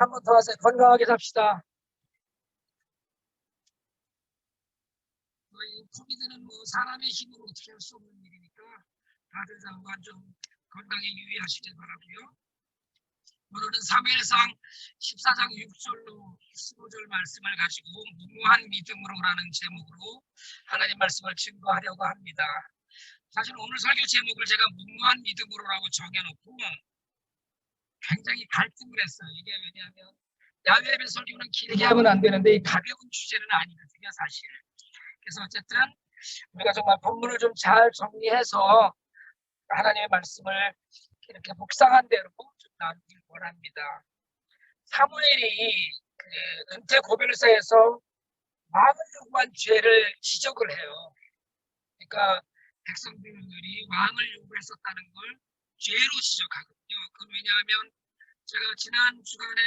한 번 더 하세요. 건강하게 삽시다. 코비드는 뭐 사람의 힘으로 어떻게 할 수 없는 일이니까 다들 당분 좀 건강에 유의하시길 바라고요. 오늘은 사무엘상 14장 6절로 15절 말씀을 가지고 무모한 믿음으로라는 제목으로 하나님 말씀을 증거하려고 합니다. 사실 오늘 설교 제목을 제가 무모한 믿음으로라고 정해놓고 굉장히 갈등을 했어요. 이게 왜냐하면 야외 예배 설교는 길게 하면 안 되는데 이 가벼운 주제는 아니거든요, 사실. 그래서 어쨌든 우리가 정말 본문을 좀 잘 정리해서 하나님의 말씀을 이렇게 묵상한 대로 좀 나누길 원합니다. 사무엘이 그 은퇴 고별사에서 왕을 요구한 죄를 지적을 해요. 그러니까 백성들이 왕을 요구했었다는 걸 죄로 지적하거든요. 그건 왜냐하면 제가 지난 주간에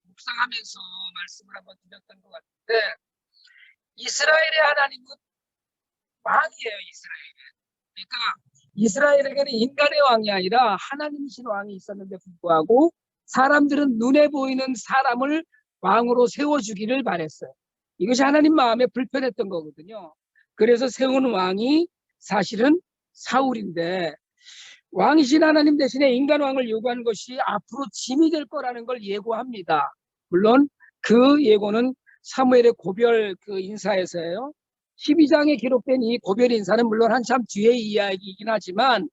묵상하면서 말씀을 한번 드렸던 것 같은데 이스라엘의 하나님은 왕이에요. 그러니까 이스라엘에게는 인간의 왕이 아니라 하나님이신 왕이 있었는데 불구하고 사람들은 눈에 보이는 사람을 왕으로 세워주기를 바랬어요. 이것이 하나님 마음에 불편했던 거거든요. 그래서 세운 왕이 사실은 사울인데 왕이신 하나님 대신에 인간 왕을 요구하는 것이 앞으로 짐이 될 거라는 걸 예고합니다. 물론 그 예고는 사무엘의 고별 그 인사에서예요. 12장에 기록된 이 고별 인사는 물론 한참 뒤의 이야기이긴 하지만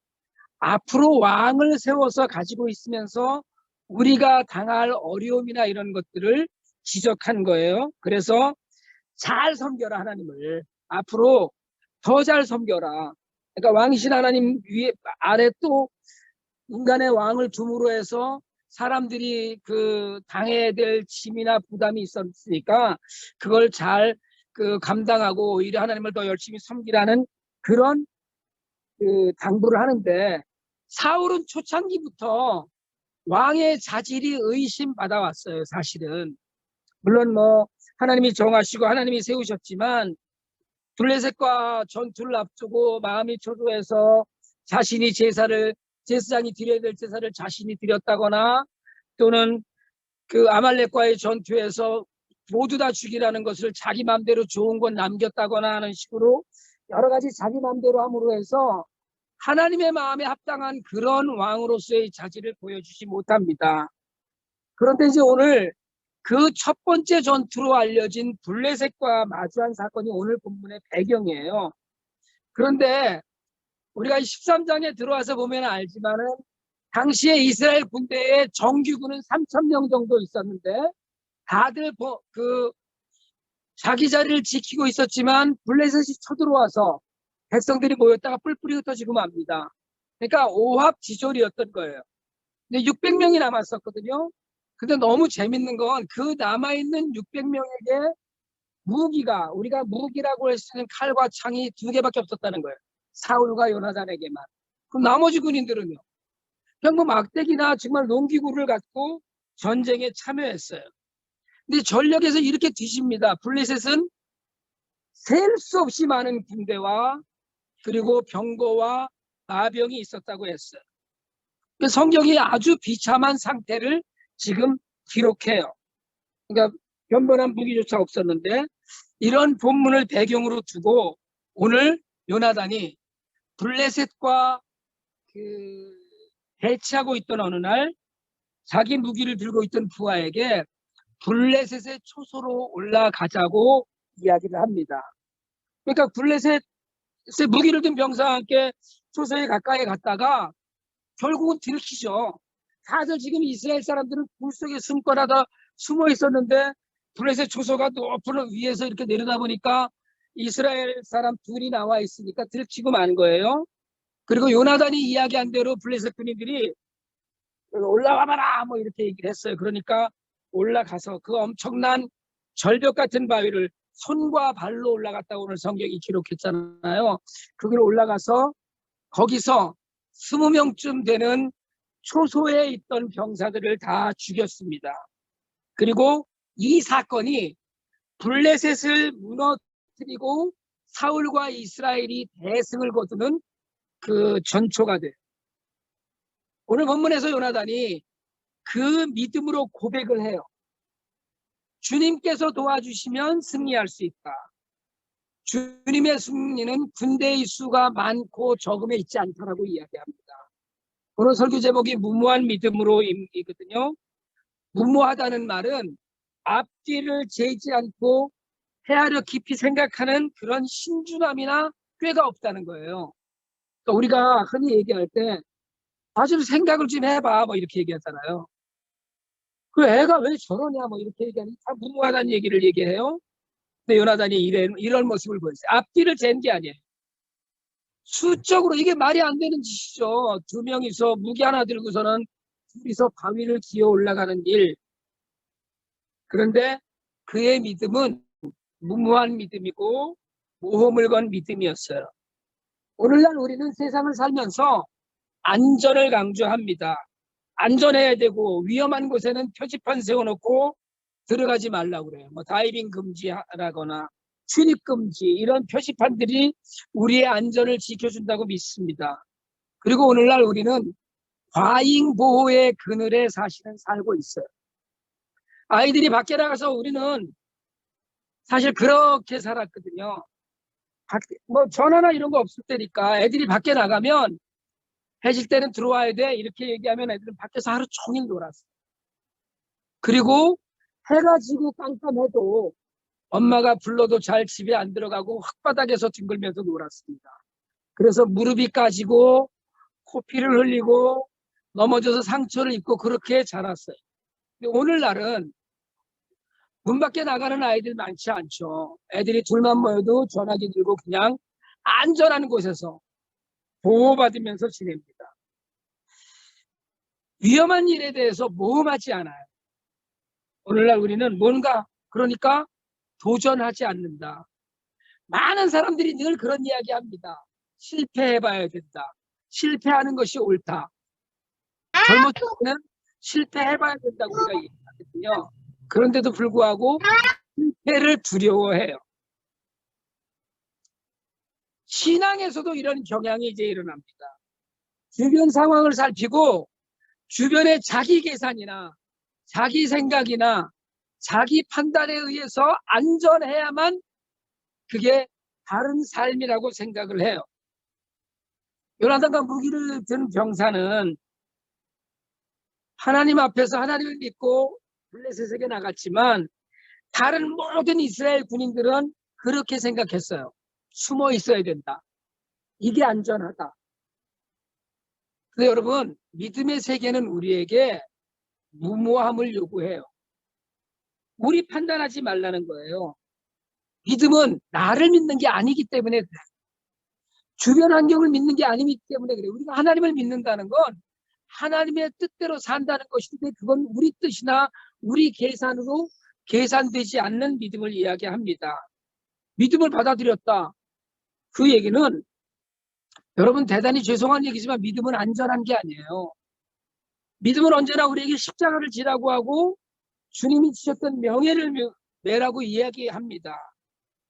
앞으로 왕을 세워서 가지고 있으면서 우리가 당할 어려움이나 이런 것들을 지적한 거예요. 그래서 잘 섬겨라 하나님을. 앞으로 더 잘 섬겨라. 그러니까 왕이신 하나님 위에 아래 또 인간의 왕을 둠으로 해서 사람들이 그 당해야 될 짐이나 부담이 있었으니까 그걸 잘 감당하고 오히려 하나님을 더 열심히 섬기라는 그런 당부를 하는데 사울은 초창기부터 왕의 자질이 의심받아 왔어요. 사실은 물론 뭐 하나님이 정하시고 하나님이 세우셨지만 블레셋과 전투를 앞두고 마음이 초조해서 자신이 제사장이 드려야 될 제사를 자신이 드렸다거나 또는 그 아말렉과의 전투에서 모두 다 죽이라는 것을 자기 마음대로 좋은 건 남겼다거나 하는 식으로 여러 가지 자기 마음대로 함으로 해서 하나님의 마음에 합당한 그런 왕으로서의 자질을 보여주지 못합니다. 그런데 이제 오늘 그 첫 번째 전투로 알려진 블레셋과 마주한 사건이 오늘 본문의 배경이에요. 그런데 우리가 13장에 들어와서 보면 알지만은 당시에 이스라엘 군대에 정규군은 3,000명 정도 있었는데 다들 자기 자리를 지키고 있었지만 블레셋이 쳐들어와서 백성들이 모였다가 뿔뿔이 흩어지고 맙니다. 그러니까 오합지졸이었던 거예요. 근데 600명이 남았었거든요. 근데 너무 재밌는 건 그 남아있는 600명에게 무기가 우리가 무기라고 할 수 있는 칼과 창이 2개밖에 없었다는 거예요. 사울과 요나단에게만. 그럼 나머지 군인들은요. 그냥 뭐 막대기나 정말 농기구를 갖고 전쟁에 참여했어요. 근데 전력에서 이렇게 뒤집니다. 블레셋은 셀 수 없이 많은 군대와 그리고 병거와 마병이 있었다고 했어요. 성경이 아주 비참한 상태를 지금 기록해요. 그러니까 변변한 무기조차 없었는데 이런 본문을 배경으로 두고 오늘 요나단이 블레셋과 대치하고 있던 어느 날 자기 무기를 들고 있던 부하에게 블레셋의 초소로 올라가자고 이야기를 합니다. 그러니까 블레셋의 무기를 든 병사와 함께 초소에 가까이 갔다가 결국은 들키죠. 다들 지금 이스라엘 사람들은 굴 속에 숨거나다 숨어 있었는데 블레셋 초소가 높은 위에서 이렇게 내려다보니까 이스라엘 사람 둘이 나와 있으니까 들키고 마는 거예요. 그리고 요나단이 이야기한 대로 블레셋 군인들이 올라와봐라 뭐 이렇게 얘기를 했어요. 그러니까 올라가서 그 엄청난 절벽 같은 바위를 손과 발로 올라갔다고 오늘 성경이 기록했잖아요. 그걸 올라가서 거기서 20명쯤 되는 초소에 있던 병사들을 다 죽였습니다. 그리고 이 사건이 블레셋을 무너뜨리고 사울과 이스라엘이 대승을 거두는 그 전초가 돼요. 오늘 본문에서 요나단이 그 믿음으로 고백을 해요. 주님께서 도와주시면 승리할 수 있다. 주님의 승리는 군대의 수가 많고 적음에 있지 않다라고 이야기합니다. 오늘 설교 제목이 무모한 믿음으로이거든요. 무모하다는 말은 앞뒤를 재지 않고 헤아려 깊이 생각하는 그런 신중함이나 꾀가 없다는 거예요. 그러니까 우리가 흔히 얘기할 때 아주 생각을 좀 해봐 뭐 이렇게 얘기하잖아요. 그 애가 왜 저러냐 뭐 이렇게 얘기하니 다 무모하다는 얘기를 얘기해요. 근데 요나단이 이런 모습을 보였어요. 앞뒤를 잰 게 아니에요. 수적으로 이게 말이 안 되는 짓이죠. 두 명이서 무기 하나 들고서는 둘이서 바위를 기어 올라가는 일. 그런데 그의 믿음은 무모한 믿음이고 모험을 건 믿음이었어요. 오늘날 우리는 세상을 살면서 안전을 강조합니다. 안전해야 되고 위험한 곳에는 표지판 세워놓고 들어가지 말라고 그래요. 뭐 다이빙 금지라거나 출입 금지 이런 표지판들이 우리의 안전을 지켜준다고 믿습니다. 그리고 오늘날 우리는 과잉 보호의 그늘에 사실은 살고 있어요. 아이들이 밖에 나가서 우리는 사실 그렇게 살았거든요. 뭐 전화나 이런 거 없을 때니까 애들이 밖에 나가면 해질 때는 들어와야 돼 이렇게 얘기하면 애들은 밖에서 하루 종일 놀았어요. 그리고 해가 지고 깜깜해도 엄마가 불러도 잘 집에 안 들어가고 흙바닥에서 뒹굴면서 놀았습니다. 그래서 무릎이 까지고 코피를 흘리고 넘어져서 상처를 입고 그렇게 자랐어요. 근데 오늘날은 문 밖에 나가는 아이들 많지 않죠. 애들이 둘만 모여도 전화기 들고 그냥 안전한 곳에서 보호받으면서 지냅니다. 위험한 일에 대해서 모험하지 않아요. 오늘날 우리는 뭔가 그러니까 도전하지 않는다. 많은 사람들이 늘 그런 이야기 합니다. 실패해봐야 된다. 실패하는 것이 옳다. 젊었을 때는 실패해봐야 된다고 우리가 얘기하거든요. 그런데도 불구하고 실패를 두려워해요. 신앙에서도 이런 경향이 이제 일어납니다. 주변 상황을 살피고 주변의 자기 계산이나 자기 생각이나 자기 판단에 의해서 안전해야만 그게 다른 삶이라고 생각을 해요. 요나단과 무기를 든 병사는 하나님 앞에서 하나님을 믿고 블레셋에게 나갔지만 다른 모든 이스라엘 군인들은 그렇게 생각했어요. 숨어 있어야 된다. 이게 안전하다. 근데 여러분, 믿음의 세계는 우리에게 무모함을 요구해요. 우리 판단하지 말라는 거예요. 믿음은 나를 믿는 게 아니기 때문에 그래. 주변 환경을 믿는 게 아니기 때문에 그래. 우리가 하나님을 믿는다는 건 하나님의 뜻대로 산다는 것인데 그건 우리 뜻이나 우리 계산으로 계산되지 않는 믿음을 이야기합니다. 믿음을 받아들였다. 그 얘기는 여러분 대단히 죄송한 얘기지만 믿음은 안전한 게 아니에요. 믿음은 언제나 우리에게 십자가를 지라고 하고 주님이 주셨던 명예를 매라고 이야기합니다.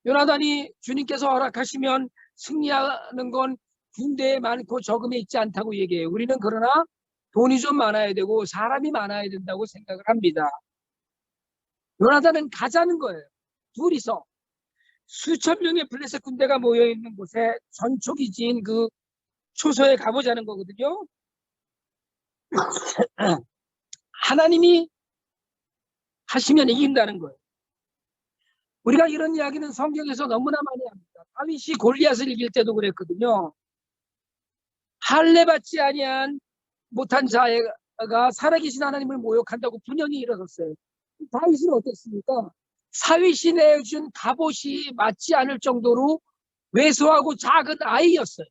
요나단이 주님께서 허락하시면 승리하는 건 군대에 많고 적음에 있지 않다고 얘기해요. 우리는 그러나 돈이 좀 많아야 되고 사람이 많아야 된다고 생각을 합니다. 요나단은 가자는 거예요. 둘이서 수천 명의 블레셋 군대가 모여있는 곳에 전초기 지인 그 초소에 가보자는 거거든요. 하나님이 하시면 이긴다는 거예요. 우리가 이런 이야기는 성경에서 너무나 많이 합니다. 다윗이 골리앗을 이길 때도 그랬거든요. 할례 받지 아니한 못한 자가 살아계신 하나님을 모욕한다고 분연히 일어섰어요. 다윗은 어땠습니까? 사윗이 내준 갑옷이 맞지 않을 정도로 왜소하고 작은 아이였어요.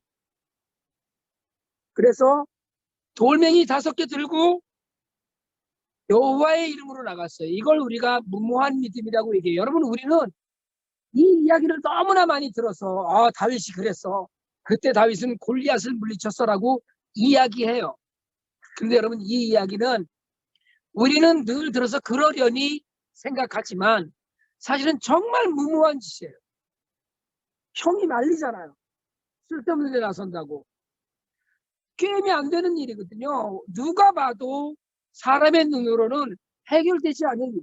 그래서 돌멩이 5개 들고 여호와의 이름으로 나갔어요. 이걸 우리가 무모한 믿음이라고 얘기해요. 여러분 우리는 이 이야기를 너무나 많이 들어서 다윗이 그랬어. 그때 다윗은 골리앗을 물리쳤어라고 이야기해요. 그런데 여러분 이 이야기는 우리는 늘 들어서 그러려니 생각하지만 사실은 정말 무모한 짓이에요. 형이 말리잖아요. 쓸데없는 데 나선다고. 게임이 안 되는 일이거든요. 누가 봐도 사람의 눈으로는 해결되지 않는 일.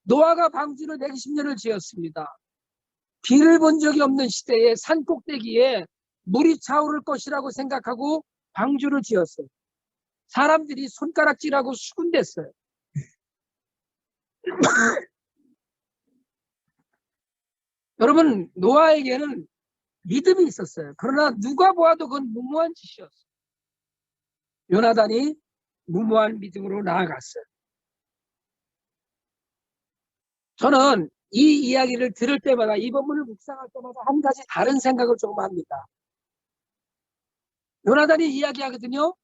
노아가 방주를 120년을 지었습니다. 비를 본 적이 없는 시대에 산 꼭대기에 물이 차오를 것이라고 생각하고 방주를 지었어요. 사람들이 손가락질하고 수군댔어요. 여러분, 노아에게는 믿음이 있었어요. 그러나 누가 보아도 그건 무모한 짓이었어요. 요나단이 무모한 믿음으로 나아갔어요. 저는 이 이야기를 들을 때마다, 이 본문을 묵상할 때마다 한 가지 다른 생각을 조금 합니다. 요나단이 이야기하거든요.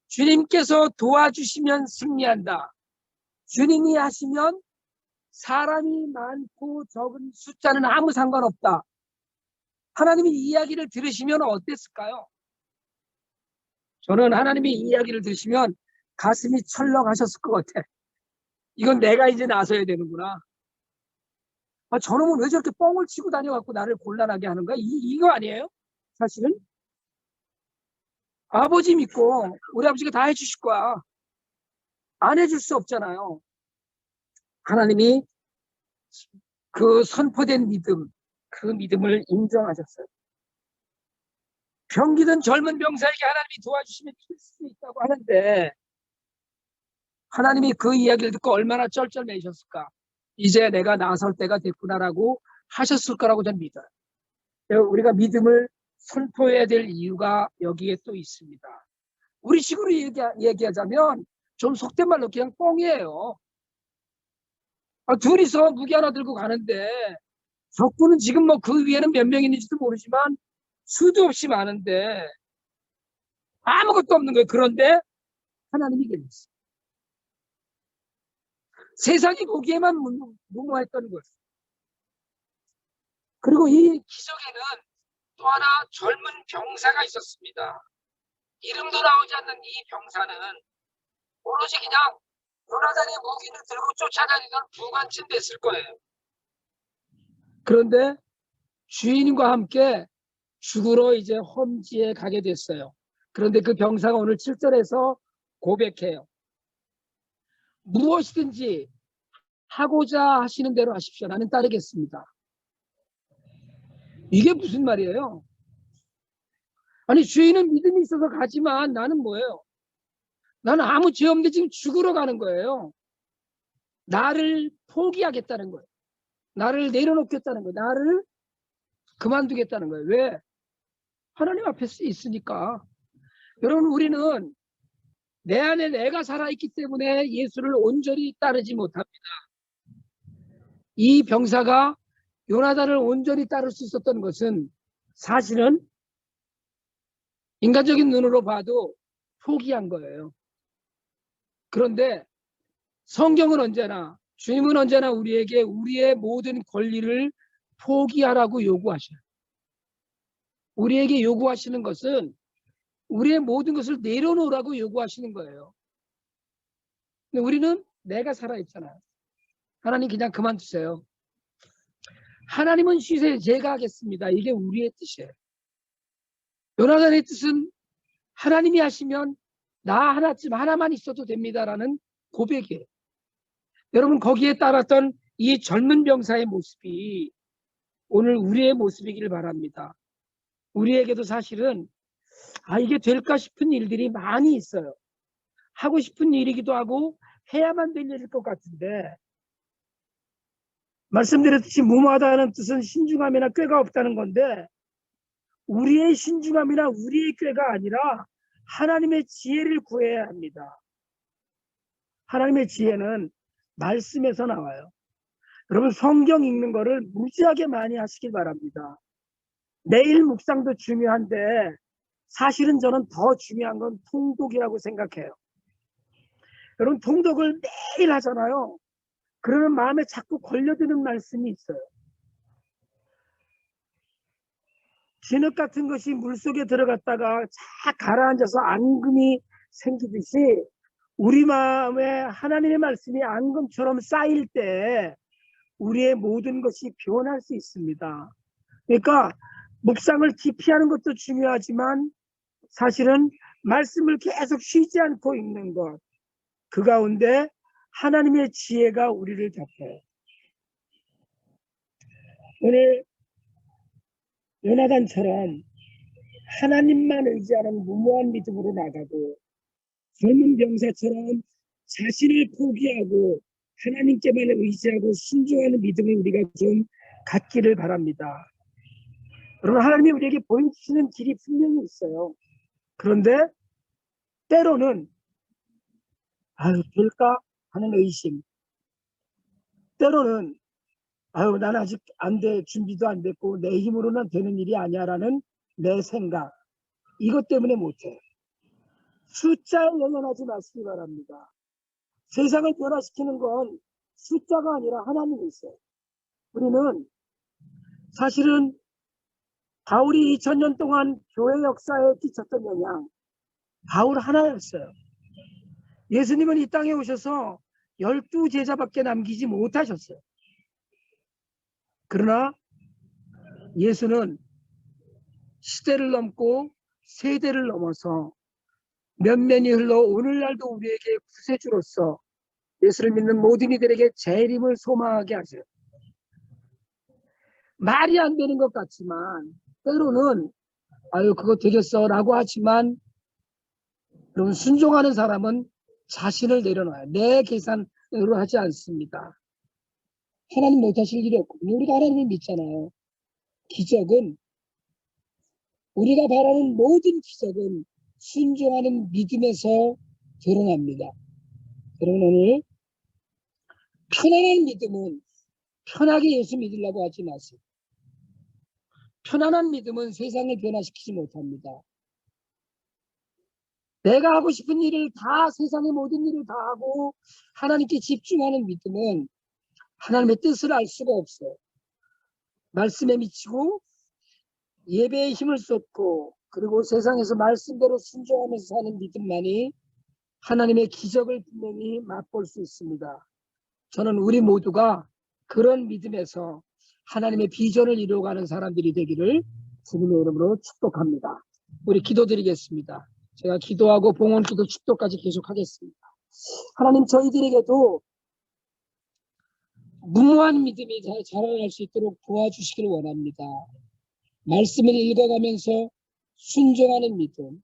주님께서 도와주시면 승리한다. 주님이 하시면 사람이 많고 적은 숫자는 아무 상관없다. 하나님이 이 이야기를 들으시면 어땠을까요? 저는 하나님이 이 이야기를 들으시면 가슴이 철렁하셨을 것 같아. 이건 내가 이제 나서야 되는구나. 저놈은 왜 저렇게 뻥을 치고 다녀갖고 나를 곤란하게 하는 거야? 이거 아니에요? 사실은? 아버지 믿고 우리 아버지가 다 해주실 거야. 안 해줄 수 없잖아요. 하나님이 그 선포된 믿음, 그 믿음을 인정하셨어요. 병기든 젊은 병사에게 하나님이 도와주시면 이길 수 있다고 하는데 하나님이 그 이야기를 듣고 얼마나 쩔쩔매셨을까. 이제 내가 나설 때가 됐구나라고 하셨을 거라고 저는 믿어요. 우리가 믿음을 선포해야 될 이유가 여기에 또 있습니다. 우리 식으로 얘기하자면 좀 속된 말로 그냥 뻥이에요. 둘이서 무기 하나 들고 가는데 적군은 지금 뭐 그 위에는 몇 명 있는지도 모르지만 수도 없이 많은데 아무것도 없는 거예요. 그런데 하나님이 계셨어요. 세상이 보기에만 무모했던 것. 그리고 이 기적에는 또 하나 젊은 병사가 있었습니다. 이름도 나오지 않는 이 병사는 오로지 그냥 요나단의 무기를 들고 쫓아다니던 부관쯤 됐을 거예요. 그런데 주인과 함께 죽으러 이제 험지에 가게 됐어요. 그런데 그 병사가 오늘 7절에서 고백해요. 무엇이든지 하고자 하시는 대로 하십시오. 나는 따르겠습니다. 이게 무슨 말이에요? 아니, 주인은 믿음이 있어서 가지만 나는 뭐예요? 나는 아무 죄 없는데 지금 죽으러 가는 거예요. 나를 포기하겠다는 거예요. 나를 내려놓겠다는 거예요. 나를 그만두겠다는 거예요. 왜? 하나님 앞에 있으니까. 여러분, 우리는 내 안에 내가 살아있기 때문에 예수를 온전히 따르지 못합니다. 이 병사가 요나단을 온전히 따를 수 있었던 것은 사실은 인간적인 눈으로 봐도 포기한 거예요. 그런데 성경은 언제나, 주님은 언제나 우리에게 우리의 모든 권리를 포기하라고 요구하셔요. 우리에게 요구하시는 것은 우리의 모든 것을 내려놓으라고 요구하시는 거예요. 근데 우리는 내가 살아있잖아요. 하나님 그냥 그만두세요. 하나님은 쉬세요. 제가 하겠습니다. 이게 우리의 뜻이에요. 요나단의 뜻은 하나님이 하시면 나 하나만 있어도 됩니다라는 고백이에요. 여러분, 거기에 따랐던 이 젊은 병사의 모습이 오늘 우리의 모습이기를 바랍니다. 우리에게도 사실은 이게 될까 싶은 일들이 많이 있어요. 하고 싶은 일이기도 하고 해야만 될 일일 것 같은데, 말씀드렸듯이 무모하다는 뜻은 신중함이나 꾀가 없다는 건데, 우리의 신중함이나 우리의 꾀가 아니라 하나님의 지혜를 구해야 합니다. 하나님의 지혜는 말씀에서 나와요. 여러분, 성경 읽는 거를 무지하게 많이 하시길 바랍니다. 매일 묵상도 중요한데 사실은 저는 더 중요한 건 통독이라고 생각해요. 여러분, 통독을 매일 하잖아요. 그러면 마음에 자꾸 걸려드는 말씀이 있어요. 진흙 같은 것이 물속에 들어갔다가 쫙 가라앉아서 앙금이 생기듯이 우리 마음에 하나님의 말씀이 앙금처럼 쌓일 때 우리의 모든 것이 변할 수 있습니다. 그러니까 묵상을 깊이 하는 것도 중요하지만 사실은 말씀을 계속 쉬지 않고 읽는 것, 그 가운데 하나님의 지혜가 우리를 덮어요. 오늘 요나단처럼 하나님만 의지하는 무모한 믿음으로 나가고 젊은 병사처럼 자신을 포기하고 하나님께만 의지하고 순종하는 믿음을 우리가 좀 갖기를 바랍니다. 여러분, 하나님이 우리에게 보여주시는 길이 분명히 있어요. 그런데 때로는 될까 하는 의심, 때로는 난 아직 안 돼, 준비도 안 됐고 내 힘으로는 되는 일이 아니야라는 내 생각, 이것 때문에 못해. 숫자에 연연하지 마시기 바랍니다. 세상을 변화시키는 건 숫자가 아니라 하나님이 있어요. 우리는 사실은 바울이 2000년 동안 교회 역사에 끼쳤던 영향, 바울 하나였어요. 예수님은 이 땅에 오셔서 12제자밖에 남기지 못하셨어요. 그러나 예수는 시대를 넘고 세대를 넘어서 몇 년이 흘러 오늘날도 우리에게 구세주로서 예수를 믿는 모든 이들에게 재림을 소망하게 하세요. 말이 안 되는 것 같지만 때로는 그거 되겠어 라고 하지만 여러분, 순종하는 사람은 자신을 내려놔요. 내 계산으로 하지 않습니다. 하나님 못하실 일이 없거든요. 우리가 하나님을 믿잖아요. 기적은, 우리가 바라는 모든 기적은 순종하는 믿음에서 드러납니다. 여러분, 오늘 편안한 믿음은 편하게 예수 믿으려고 하지 마세요. 편안한 믿음은 세상을 변화시키지 못합니다. 내가 하고 싶은 일을 다, 세상의 모든 일을 다 하고 하나님께 집중하는 믿음은 하나님의 뜻을 알 수가 없어요. 말씀에 미치고 예배에 힘을 쏟고 그리고 세상에서 말씀대로 순종하면서 사는 믿음만이 하나님의 기적을 분명히 맛볼 수 있습니다. 저는 우리 모두가 그런 믿음에서 하나님의 비전을 이루어가는 사람들이 되기를 주님의 이름으로 축복합니다. 우리 기도드리겠습니다. 제가 기도하고 봉헌기도 축도까지 계속하겠습니다. 하나님, 저희들에게도 무모한 믿음이 자라날 수 있도록 도와주시길 원합니다. 말씀을 읽어가면서 순종하는 믿음,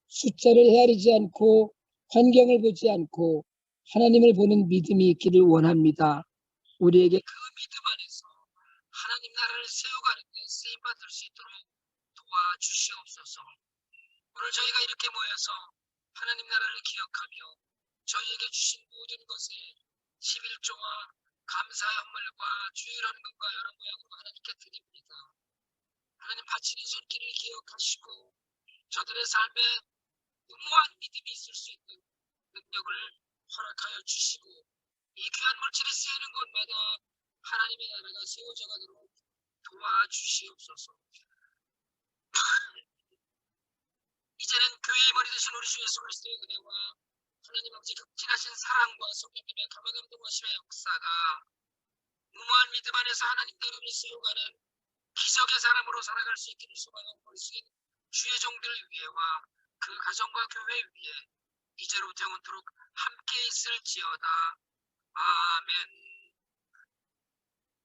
숫자를 헤아리지 않고 환경을 보지 않고 하나님을 보는 믿음이 있기를 원합니다. 우리에게 그 믿음 안에서 하나님 나라를 세워가는 데 쓰임받을 수 있도록 도와주시옵소서. 오늘 저희가 이렇게 모여서 하나님 나라를 기억하며 저희에게 주신 모든 것에 11조와 감사 현물과 주일하는 것과 여러 모양으로 하나님께 드립니다. 하나님, 바치는 손길을 기억하시고 저들의 삶에 무모한 믿음이 있을 수 있는 능력을 허락하여 주시고 이 귀한 물질이 쓰이는 곳마다 하나님의 나라가 세워져 가도록 도와주시옵소서. 이제는 교회의 머리 되신 우리 주 예수 그리스도의 은혜와 하나님 아버지 극진하신 사랑과 성령님의 감화감동하심의 역사가 무모한 믿음 안에서 하나님 나라를 세워가는 기적의 사람으로 살아갈 수 있기를 소망하고 벌쓰인 주의 종들 위에와 그 가정과 교회 위에 이제로부터 영원토록 함께 있을지어다. 아멘.